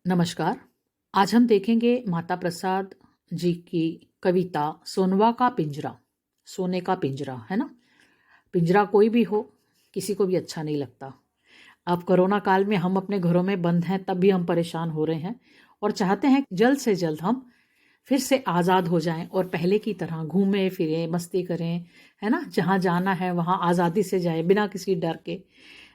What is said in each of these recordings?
नमस्कार। आज हम देखेंगे माता प्रसाद जी की कविता सोनवा का पिंजरा। सोने का पिंजरा है ना। पिंजरा कोई भी हो, किसी को भी अच्छा नहीं लगता। अब कोरोना काल में हम अपने घरों में बंद हैं, तब भी हम परेशान हो रहे हैं और चाहते हैं जल्द से जल्द हम फिर से आज़ाद हो जाएं और पहले की तरह घूमें फिरें, मस्ती करें, है ना। जहाँ जाना है वहाँ आज़ादी से जाए, बिना किसी डर के।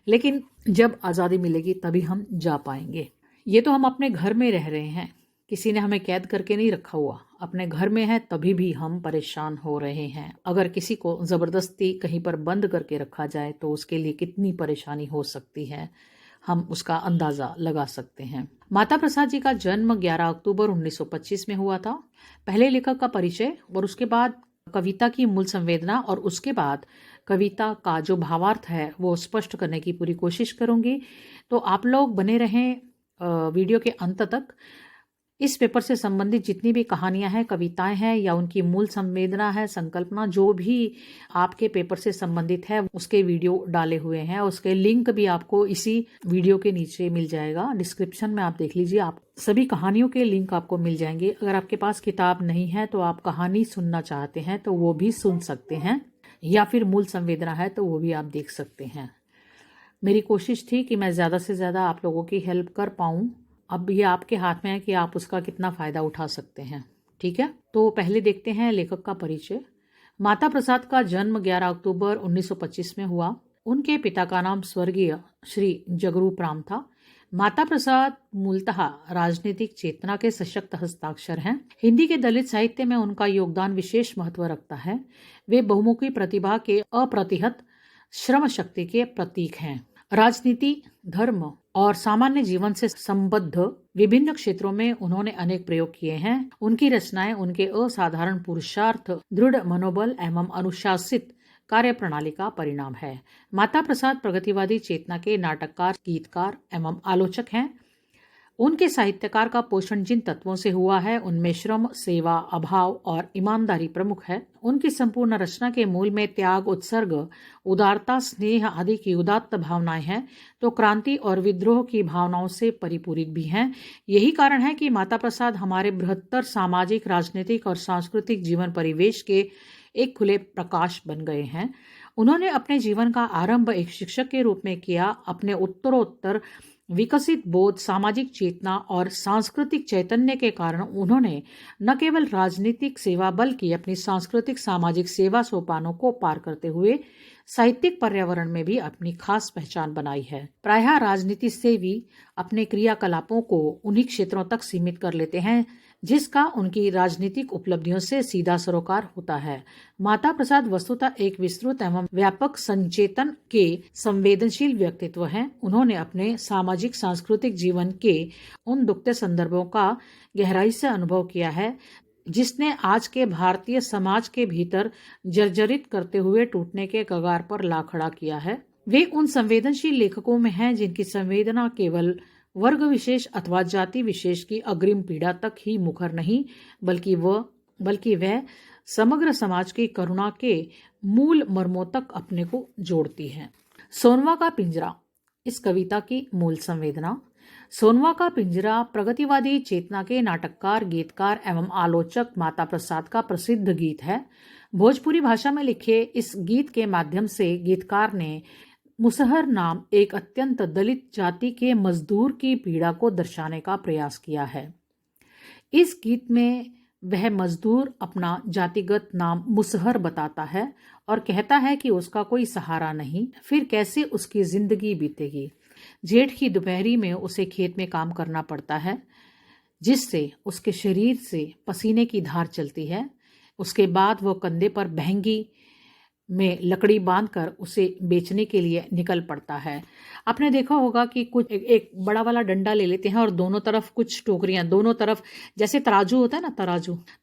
लेकिन जब आज़ादी मिलेगी तभी हम जा पाएंगे। ये तो हम अपने घर में रह रहे हैं, किसी ने हमें कैद करके नहीं रखा हुआ। अपने घर में है तभी भी हम परेशान हो रहे हैं। अगर किसी को ज़बरदस्ती कहीं पर बंद करके रखा जाए तो उसके लिए कितनी परेशानी हो सकती है, हम उसका अंदाज़ा लगा सकते हैं। माता प्रसाद जी का जन्म 11 अक्टूबर 1925 में हुआ था। पहले लेखक का परिचय और उसके बाद कविता की मूल संवेदना और उसके बाद कविता का जो भावार्थ है वो स्पष्ट करने की पूरी कोशिश करूंगी। तो आप लोग बने रहें वीडियो के अंत तक। इस पेपर से संबंधित जितनी भी कहानियां हैं, कविताएं हैं या उनकी मूल संवेदना है, संकल्पना, जो भी आपके पेपर से संबंधित है उसके वीडियो डाले हुए हैं। उसके लिंक भी आपको इसी वीडियो के नीचे मिल जाएगा, डिस्क्रिप्शन में आप देख लीजिए। आप सभी कहानियों के लिंक आपको मिल जाएंगे। अगर आपके पास किताब नहीं है तो आप कहानी सुनना चाहते हैं तो वो भी सुन सकते हैं, या फिर मूल संवेदना है तो वो भी आप देख सकते हैं। मेरी कोशिश थी कि मैं ज़्यादा से ज़्यादा आप लोगों की हेल्प कर पाऊँ। अब ये आपके हाथ में है कि आप उसका कितना फ़ायदा उठा सकते हैं। ठीक है, तो पहले देखते हैं लेखक का परिचय। माता प्रसाद का जन्म 11 अक्टूबर 1925 में हुआ। उनके पिता का नाम स्वर्गीय श्री जगरूप राम था। माता प्रसाद मूलतः राजनीतिक चेतना के सशक्त हस्ताक्षर हैं। हिंदी के दलित साहित्य में उनका योगदान विशेष महत्व रखता है। वे बहुमुखी प्रतिभा के अप्रतिहत श्रम शक्ति के प्रतीक हैं। राजनीति, धर्म और सामान्य जीवन से संबद्ध विभिन्न क्षेत्रों में उन्होंने अनेक प्रयोग किए हैं। उनकी रचनाएं उनके असाधारण पुरुषार्थ, दृढ़ मनोबल एवं अनुशासित कार्य प्रणाली का परिणाम है। माता प्रसाद प्रगतिवादी चेतना के नाटककार, गीतकार एवं आलोचक हैं। उनके साहित्यकार का पोषण जिन तत्वों से हुआ है उनमें श्रम, सेवा, अभाव और ईमानदारी प्रमुख है। उनकी संपूर्ण रचना के मूल में त्याग, उत्सर्ग, उदारता, स्नेह आदि की उदात्त भावनाएं हैं, तो क्रांति और विद्रोह की भावनाओं से परिपूरित भी हैं। यही कारण है कि माता प्रसाद हमारे बृहत्तर सामाजिक, राजनीतिक और सांस्कृतिक जीवन परिवेश के एक खुले प्रकाश बन गए हैं। उन्होंने अपने जीवन का आरंभ एक शिक्षक के रूप में किया। अपने उत्तरोत्तर विकसित बोध, सामाजिक चेतना और सांस्कृतिक चैतन्य के कारण उन्होंने न केवल राजनीतिक सेवा बल्कि अपनी सांस्कृतिक सामाजिक सेवा सोपानों को पार करते हुए साहित्यिक पर्यावरण में भी अपनी खास पहचान बनाई है। प्रायः राजनीति से भी अपने क्रियाकलापों को उन्हीं क्षेत्रों तक सीमित कर लेते हैं जिसका उनकी राजनीतिक उपलब्धियों से सीधा सरोकार होता है। माता प्रसाद वस्तुतः एक विस्तृत एवं व्यापक संचेतन के संवेदनशील व्यक्तित्व हैं। उन्होंने अपने सामाजिक सांस्कृतिक जीवन के उन दुखते संदर्भों का गहराई से अनुभव किया है जिसने आज के भारतीय समाज के भीतर जर्जरित करते हुए टूटने के कगार पर ला खड़ा किया है। वे उन संवेदनशील लेखकों में हैं जिनकी संवेदना केवल वर्ग विशेष अथवा जाति विशेष की अग्रिम पीड़ा तक ही मुखर नहीं, बल्कि वह समग्र समाज की करुणा के मूल मर्मों तक अपने को जोड़ती है। सोनवा का पिंजरा, इस कविता की मूल संवेदना। सोनवा का पिंजरा प्रगतिवादी चेतना के नाटककार, गीतकार एवं आलोचक माता प्रसाद का प्रसिद्ध गीत है। भोजपुरी भाषा में लिखे इस गीत के माध्यम से गीतकार ने मुसहर नाम एक अत्यंत दलित जाति के मजदूर की पीड़ा को दर्शाने का प्रयास किया है। इस गीत में वह मजदूर अपना जातिगत नाम मुसहर बताता है और कहता है कि उसका कोई सहारा नहीं, फिर कैसे उसकी जिंदगी बीतेगी। जेठ की दोपहरी में उसे खेत में काम करना पड़ता है जिससे उसके शरीर से पसीने की धार चलती है। उसके बाद वो कंधे पर बहंगी में लकड़ी बांधकर उसे बेचने के लिए निकल पड़ता है। आपने देखा होगा कि कुछ एक बड़ा वाला डंडा ले लेते हैं और दोनों तरफ कुछ टोकरियां, दोनों तरफ जैसे तराजू होता है ना,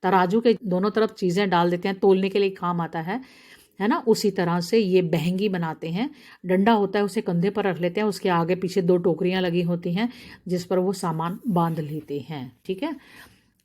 तराजू के दोनों तरफ चीजें डाल देते हैं, तोलने के लिए काम आता है ना। उसी तरह से ये बहंगी बनाते हैं। डंडा होता है, उसे कंधे पर रख लेते हैं, उसके आगे पीछे दो टोकरियां लगी होती हैं जिस पर वो सामान बांध लेते हैं। ठीक है,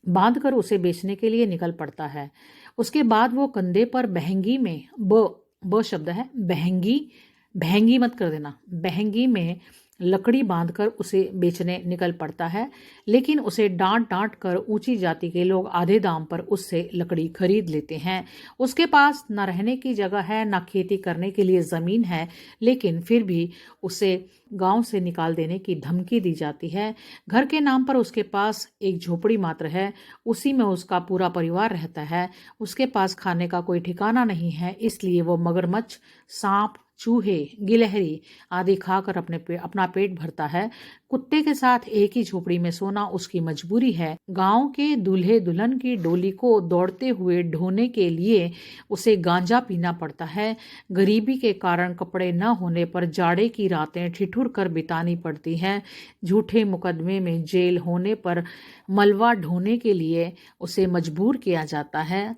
बांध कर उसे बेचने के लिए निकल पड़ता है। उसके बाद वो कंधे पर बहंगी में ब शब्द है, बहंगी मत कर देना, बहंगी में लकड़ी बांधकर उसे बेचने निकल पड़ता है, लेकिन उसे डांट डांट कर ऊंची जाति के लोग आधे दाम पर उससे लकड़ी खरीद लेते हैं। उसके पास न रहने की जगह है, न खेती करने के लिए ज़मीन है, लेकिन फिर भी उसे गांव से निकाल देने की धमकी दी जाती है। घर के नाम पर उसके पास एक झोपड़ी मात्र है, उसी में उसका पूरा परिवार रहता है। उसके पास खाने का कोई ठिकाना नहीं है, इसलिए वो मगरमच्छ, सांप, चूहे, गिलहरी आदि खाकर अपना पेट भरता है। कुत्ते के साथ एक ही झोपड़ी में सोना उसकी मजबूरी है। गांव के दूल्हे दुल्हन की डोली को दौड़ते हुए ढोने के लिए उसे गांजा पीना पड़ता है। गरीबी के कारण कपड़े न होने पर जाड़े की रातें ठिठुर कर बितानी पड़ती हैं। झूठे मुकदमे में जेल होने पर मलबा ढोने के लिए उसे मजबूर किया जाता है।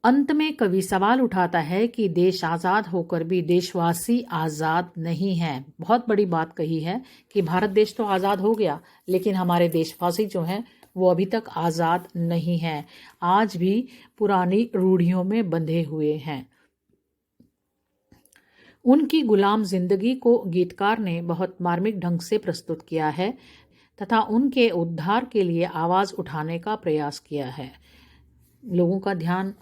अंत में कवि सवाल उठाता है कि देश आज़ाद होकर भी देशवासी आज़ाद नहीं हैं। बहुत बड़ी बात कही है कि भारत देश तो आज़ाद हो गया, लेकिन हमारे देशवासी जो हैं वो अभी तक आज़ाद नहीं हैं, आज भी पुरानी रूढ़ियों में बंधे हुए हैं। उनकी गुलाम जिंदगी को गीतकार ने बहुत मार्मिक ढंग से प्रस्तुत किया है तथा उनके उद्धार के लिए आवाज़ उठाने का प्रयास किया है। लोगों का ध्यान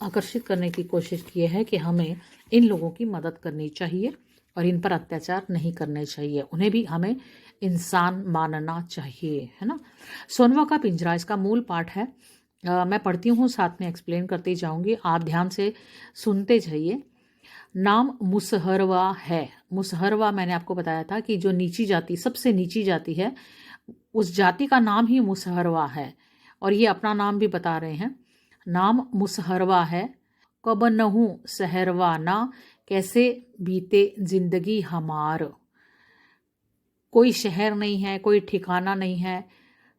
आकर्षित करने की कोशिश की है कि हमें इन लोगों की मदद करनी चाहिए और इन पर अत्याचार नहीं करने चाहिए, उन्हें भी हमें इंसान मानना चाहिए, है ना। सोनवा का पिंजरा इसका मूल पाठ है। मैं पढ़ती हूँ, साथ में एक्सप्लेन करती जाऊँगी, आप ध्यान से सुनते जाइए। नाम मुसहरवा है। मुसहरवा मैंने आपको बताया था कि जो नीची जाति, सबसे नीची जाति है, उस जाति का नाम ही मुसहरवा है, और ये अपना नाम भी बता रहे हैं। नाम मुसहरवा है, कब नहूं सहरवा ना, कैसे बीते जिंदगी हमार। कोई शहर नहीं है, कोई ठिकाना नहीं है,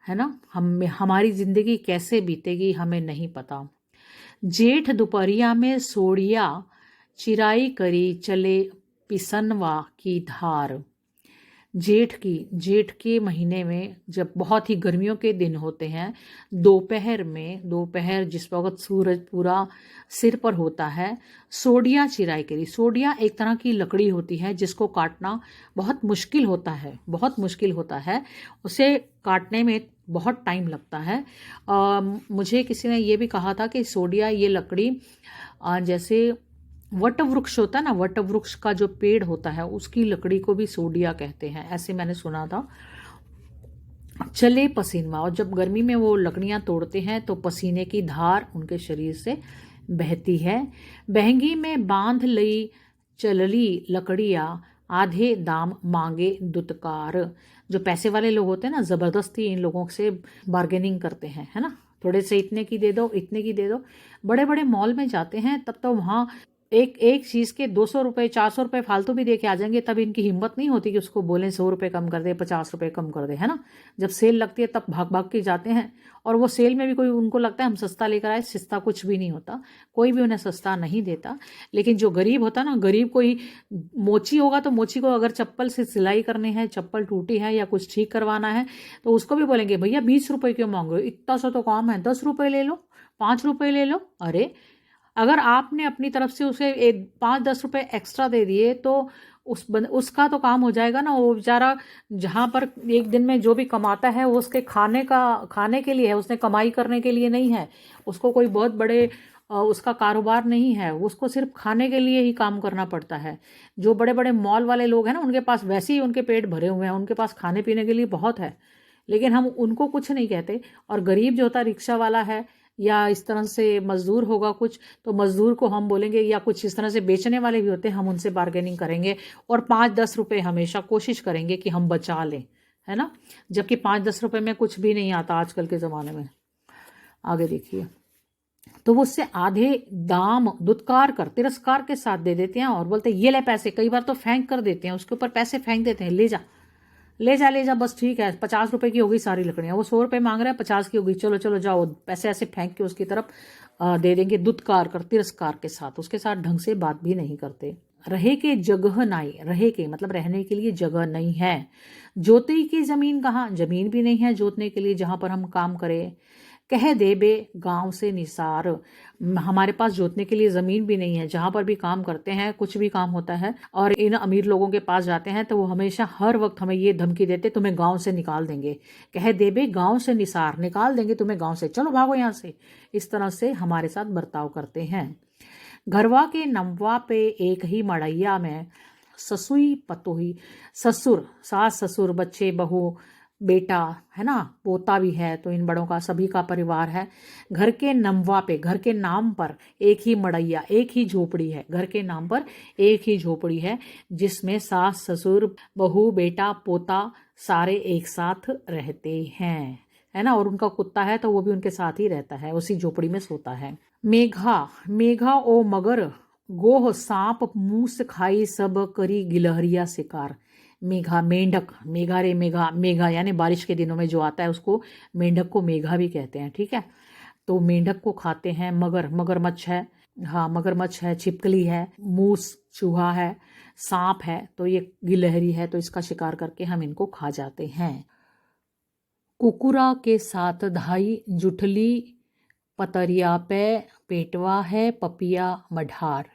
है ना। हमारी जिंदगी कैसे बीतेगी हमें नहीं पता। जेठ दोपहरिया में सोड़िया, चिराई करी चले पिसनवा की धार। जेठ के महीने में जब बहुत ही गर्मियों के दिन होते हैं, दोपहर जिस वक्त सूरज पूरा सिर पर होता है, सोडिया चिराई करी। सोडिया एक तरह की लकड़ी होती है जिसको काटना बहुत मुश्किल होता है। उसे काटने में बहुत टाइम लगता है। मुझे किसी ने ये भी कहा था कि सोडिया ये लकड़ी जैसे वट वृक्ष होता है ना, वट वृक्ष का जो पेड़ होता है उसकी लकड़ी को भी सोडिया कहते हैं, ऐसे मैंने सुना था। चले पसीनवा, और जब गर्मी में वो लकड़ियां तोड़ते हैं तो पसीने की धार उनके शरीर से बहती है। बहंगी में बांध लई चलली लकड़िया, आधे दाम मांगे दुत्कार। जो पैसे वाले लोग होते हैं ना, ज़बरदस्ती इन लोगों से बार्गेनिंग करते हैं, है ना। थोड़े से इतने की दे दो, इतने की दे दो। बड़े बड़े मॉल में जाते हैं तब तो वहाँ एक चीज़ के 200 रुपये 400 रुपये फालतू भी दे के आ जाएंगे, तब इनकी हिम्मत नहीं होती कि उसको बोलें 100 रुपये कम कर दे, 50 रुपये कम कर दे, है ना। जब सेल लगती है तब भाग भाग के जाते हैं, और वो सेल में भी कोई उनको लगता है हम सस्ता लेकर आए, सस्ता कुछ भी नहीं होता, कोई भी उन्हें सस्ता नहीं देता। लेकिन जो गरीब होता ना, गरीब कोई मोची होगा तो मोची को अगर चप्पल से सिलाई करनी है, चप्पल टूटी है या कुछ ठीक करवाना है, तो उसको भी बोलेंगे भैया 20 रुपये क्यों मांग रहे हो, इतना सा तो काम है, 10 रुपये ले लो, 5 रुपये ले लो। अरे अगर आपने अपनी तरफ से उसे 5-10 रुपये एक्स्ट्रा दे दिए तो उसका तो काम हो जाएगा ना। वो बेचारा जहाँ पर एक दिन में जो भी कमाता है वो उसके खाने के लिए है, उसने कमाई करने के लिए नहीं है। उसको कोई बहुत बड़े उसका कारोबार नहीं है, उसको सिर्फ खाने के लिए ही काम करना पड़ता है। जो बड़े बड़े मॉल वाले लोग हैं ना, उनके पास वैसे ही उनके पेट भरे हुए हैं, उनके पास खाने पीने के लिए बहुत है, लेकिन हम उनको कुछ नहीं कहते। और गरीब जो होता है, रिक्शा वाला है या इस तरह से मजदूर होगा कुछ, तो मजदूर को हम बोलेंगे, या कुछ इस तरह से बेचने वाले भी होते हैं, हम उनसे बार्गेनिंग करेंगे और 5-10 रुपये हमेशा कोशिश करेंगे कि हम बचा लें, है ना। जबकि 5-10 रुपये में कुछ भी नहीं आता आजकल के ज़माने में। आगे देखिए, तो वो उससे आधे दाम दुत्कार कर, तिरस्कार के साथ दे देते हैं और बोलते हैं ये ले पैसे। कई बार तो फेंक कर देते हैं, उसके ऊपर पैसे फेंक देते हैं, ले जा बस ठीक है, 50 रुपए की होगी सारी लकड़ियाँ। वो 100 रुपये मांग रहा है, 50 की होगी, चलो चलो जाओ। पैसे ऐसे फेंक के उसकी तरफ दे देंगे, दुत्कार कर, तिरस्कार के साथ। उसके साथ ढंग से बात भी नहीं करते। रहे के जगह नाई, रहे के मतलब रहने के लिए जगह नहीं है। जोतई की जमीन कहाँ, जमीन भी नहीं है जोतने के लिए जहाँ पर हम काम करें। कह दे बे गांव से निसार, हमारे पास जोतने के लिए ज़मीन भी नहीं है, जहाँ पर भी काम करते हैं, कुछ भी काम होता है और इन अमीर लोगों के पास जाते हैं तो वो हमेशा हर वक्त हमें ये धमकी देते, तुम्हें गांव से निकाल देंगे, कह दे बे गांव से निसार, निकाल देंगे तुम्हें गांव से, चलो भागो यहाँ से। इस तरह से हमारे साथ बर्ताव करते हैं। घरवा के नमवा पे एक ही मड़ैया में ससुई पतोही, ससुर, सास ससुर, बच्चे बहू बेटा है ना, पोता भी है, तो इन बड़ों का सभी का परिवार है। घर के नमवा पे, घर के नाम पर एक ही मड़ैया, एक ही झोपड़ी है, घर के नाम पर एक ही झोपड़ी है जिसमें सास ससुर बहू बेटा पोता सारे एक साथ रहते हैं, है ना। और उनका कुत्ता है तो वो भी उनके साथ ही रहता है, उसी झोपड़ी में सोता है। मेघा, मेघा ओ मगर गोह सांप मूस खाई सब करी गिलहरिया शिकार। मेघा, मेंढक, मेघा रे मेघा, मेघा यानी बारिश के दिनों में जो आता है उसको मेंढक को मेघा भी कहते हैं, ठीक है। तो मेंढक को खाते हैं मगर, मगरमच्छ है, हाँ मगरमच्छ है, छिपकली है, मूस चूहा है, सांप है, तो ये गिलहरी है, तो इसका शिकार करके हम इनको खा जाते हैं। कुकुरा के साथ धाई जुठली पतरिया पे पेटवा है पपिया मढ़ार।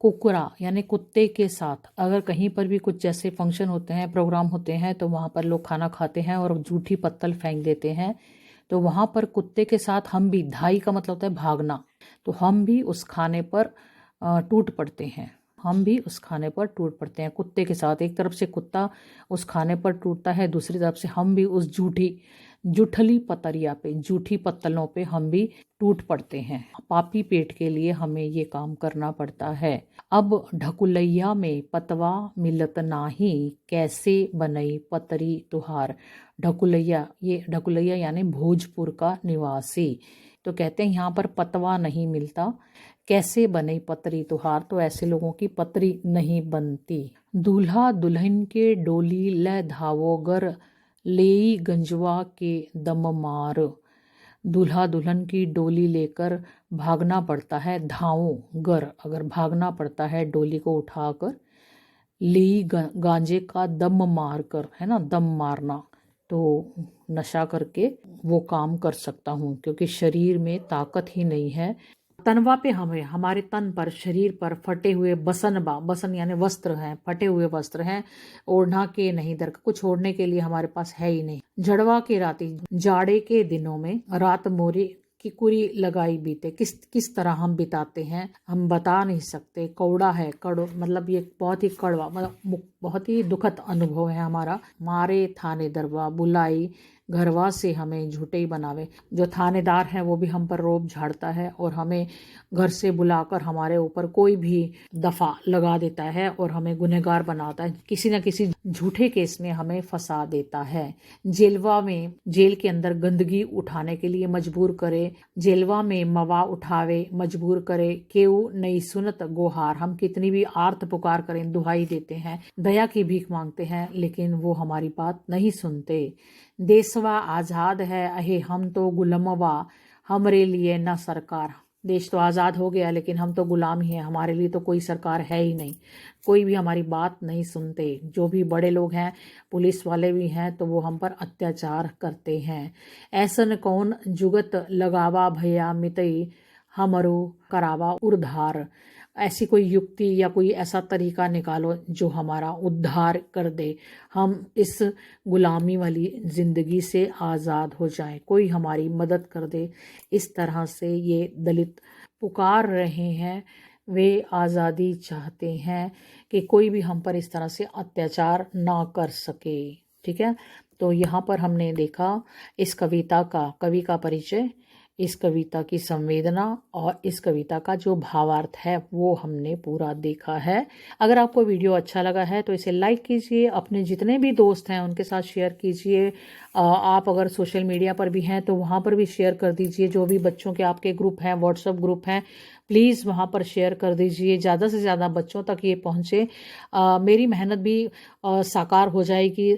कुकुरा यानी कुत्ते के साथ, अगर कहीं पर भी कुछ जैसे फंक्शन होते हैं, प्रोग्राम होते हैं, तो वहाँ पर लोग खाना खाते हैं और जूठी पत्तल फेंक देते हैं, तो वहाँ पर कुत्ते के साथ हम भी, धाई का मतलब होता है भागना, तो हम भी उस खाने पर टूट पड़ते हैं, हम भी उस खाने पर टूट पड़ते हैं कुत्ते के साथ। एक तरफ से कुत्ता उस खाने पर टूटता है, दूसरी तरफ से हम भी उस जूठली पतरिया पे, जूठी पत्तलों पे हम भी टूट पड़ते हैं। पापी पेट के लिए हमें ये काम करना पड़ता है। अब ढकुलैया में पतवा मिलत नाही, कैसे बनई पतरी तुहार। ढकुलैया, ये ढकुलैया यानी भोजपुर का निवासी, तो कहते हैं यहाँ पर पतवा नहीं मिलता, कैसे बने पतरी तुहार, तो ऐसे लोगों की पतरी नहीं बनती। दूल्हा दुल्हन के डोली ले धावो गर, लेई गंजवा के दम मार। दूल्हा दुल्हन की डोली लेकर भागना पड़ता है, धावो गर अगर भागना पड़ता है डोली को उठाकर, लेई गांजे का दम मार कर, है ना, दम मारना, तो नशा करके वो काम कर सकता हूँ क्योंकि शरीर में ताकत ही नहीं है। तनवा पे हमें, हमारे तन पर, शरीर पर फटे हुए बसनबा, बसन यानी वस्त्र हैं, फटे हुए वस्त्र हैं, ओढ़ना के नहीं दर, कुछ ओढ़ने के लिए हमारे पास है ही नहीं। जड़वा के राती, जाड़े के दिनों में रात मोरी की कुरी लगाई बीते, किस तरह हम बिताते हैं हम बता नहीं सकते। कौड़ा है, कड़ो मतलब ये बहुत ही कड़वा, मतलब बहुत ही दुखद अनुभव है हमारा। मारे थाने दरवा बुलाई, घरवा से हमें झूठे ही बनावे। जो थानेदार है वो भी हम पर रोब झाड़ता है और हमें घर से बुलाकर हमारे ऊपर कोई भी दफा लगा देता है और हमें गुनहगार बनाता है, किसी न किसी झूठे केस में हमें फंसा देता है। जेलवा में, जेल के अंदर गंदगी उठाने के लिए मजबूर करे, जेलवा में मवा उठावे मजबूर करे, केऊ नहीं सुनत गोहार, हम कितनी भी आर्त पुकार करें, दुहाई देते हैं, दया की भीख मांगते हैं, लेकिन वो हमारी बात नहीं सुनते। देशवा आज़ाद है अहे हम तो गुलामवा, हमरे लिए न सरकार। देश तो आज़ाद हो गया लेकिन हम तो गुलाम ही हैं, हमारे लिए तो कोई सरकार है ही नहीं, कोई भी हमारी बात नहीं सुनते। जो भी बड़े लोग हैं, पुलिस वाले भी हैं, तो वो हम पर अत्याचार करते हैं। ऐसन कौन जुगत लगावा भैया मितई, हमरो करावा उद्धार। ऐसी कोई युक्ति या कोई ऐसा तरीका निकालो जो हमारा उद्धार कर दे, हम इस गुलामी वाली ज़िंदगी से आज़ाद हो जाएं, कोई हमारी मदद कर दे। इस तरह से ये दलित पुकार रहे हैं, वे आज़ादी चाहते हैं कि कोई भी हम पर इस तरह से अत्याचार ना कर सके, ठीक है। तो यहाँ पर हमने देखा इस कविता का, कवि का परिचय, इस कविता की संवेदना और इस कविता का जो भावार्थ है वो हमने पूरा देखा है। अगर आपको वीडियो अच्छा लगा है तो इसे लाइक कीजिए, अपने जितने भी दोस्त हैं उनके साथ शेयर कीजिए। आप अगर सोशल मीडिया पर भी हैं तो वहाँ पर भी शेयर कर दीजिए। जो भी बच्चों के आपके ग्रुप हैं, व्हाट्सएप ग्रुप हैं, प्लीज़ वहाँ पर शेयर कर दीजिए, ज़्यादा से ज़्यादा बच्चों तक ये पहुँचे। मेरी मेहनत भी साकार हो जाएगी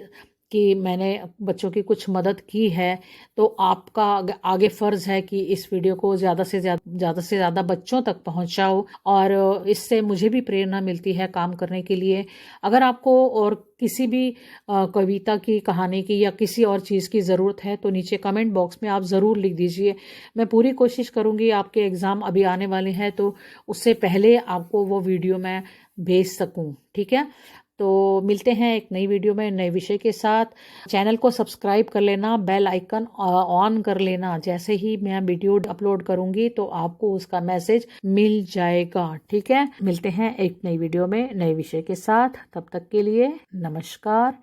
कि मैंने बच्चों की कुछ मदद की है, तो आपका आगे फ़र्ज़ है कि इस वीडियो को ज़्यादा से ज़्यादा बच्चों तक पहुंचाओ, और इससे मुझे भी प्रेरणा मिलती है काम करने के लिए। अगर आपको और किसी भी कविता की, कहानी की या किसी और चीज़ की ज़रूरत है तो नीचे कमेंट बॉक्स में आप ज़रूर लिख दीजिए। मैं पूरी कोशिश करूँगी, आपके एग्ज़ाम अभी आने वाले हैं तो उससे पहले आपको वो वीडियो मैं भेज सकूँ, ठीक है? तो मिलते हैं एक नई वीडियो में नए विषय के साथ। चैनल को सब्सक्राइब कर लेना, बेल आइकन ऑन कर लेना। जैसे ही मैं वीडियो अपलोड करूँगी तो आपको उसका मैसेज मिल जाएगा, ठीक है? मिलते हैं एक नई वीडियो में नए विषय के साथ। तब तक के लिए नमस्कार।